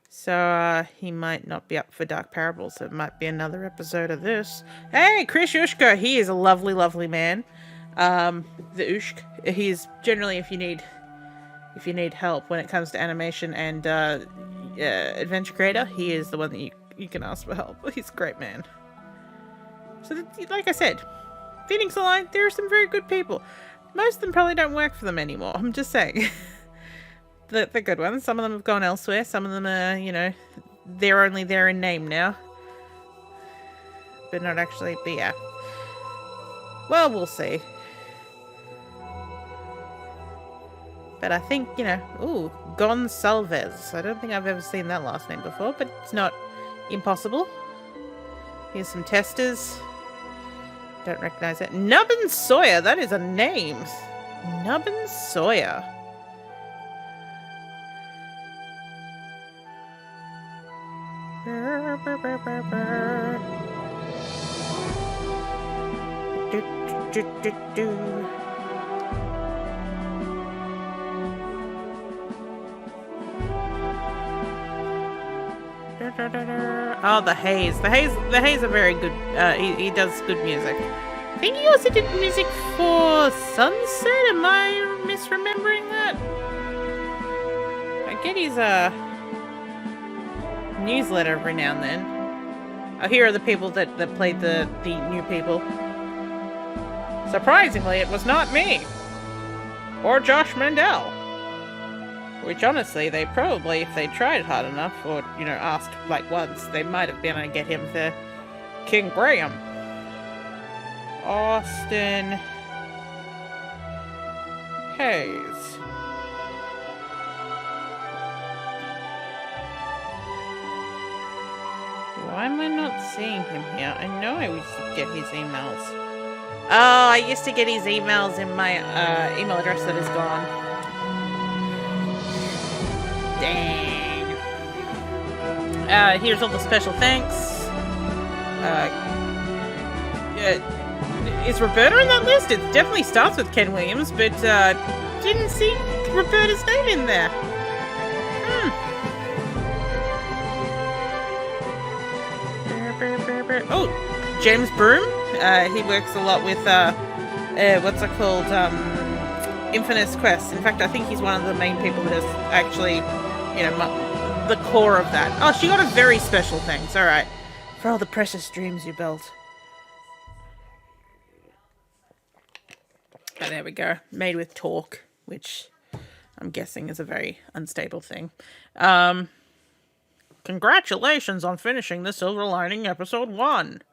So, he might not be up for Dark Parables, so it might be another episode of this. Hey, Chris Ushka, he is a lovely, lovely man. The Ushk, he's generally, if you need help when it comes to animation and, adventure creator, he is the one that you can ask for help. He's a great man. So, like I said, Phoenix Align, there are some very good people. Most of them probably don't work for them anymore, I'm just saying. The good ones. Some of them have gone elsewhere. Some of them are, they're only there in name now. But not actually, but yeah. Well, we'll see. But I think, ooh, Gonsalves. I don't think I've ever seen that last name before, but it's not impossible. Here's some testers. Don't recognize it. Nubbin Sawyer, that is a name. Nubbin Sawyer. Oh, the Haze. The Haze are very good. He does good music. I think he also did music for Sunset. Am I misremembering that? I get his newsletter every now and then. Oh, here are the people that played the new people. Surprisingly, it was not me. Or Josh Mandel. Which, honestly, they probably, if they tried hard enough, or, asked, once, they might have been able to get him for King Graham. Austin Hayes. Why am I not seeing him here? I know I used to get his emails. Oh, I used to get his emails in my email address that is gone. Dang. Here's all the special thanks. Is Roberta in that list? It definitely starts with Ken Williams, but didn't see Roberta's name in there. Oh, James Broom. He works a lot with what's it called? Infinite Quest. In fact, I think he's one of the main people that is actually, the core of that. Oh, she got a very special thanks. All right, for all the precious dreams you built. Oh, there we go. Made with talk, which I'm guessing is a very unstable thing. Congratulations on finishing the Silver Lining episode 1.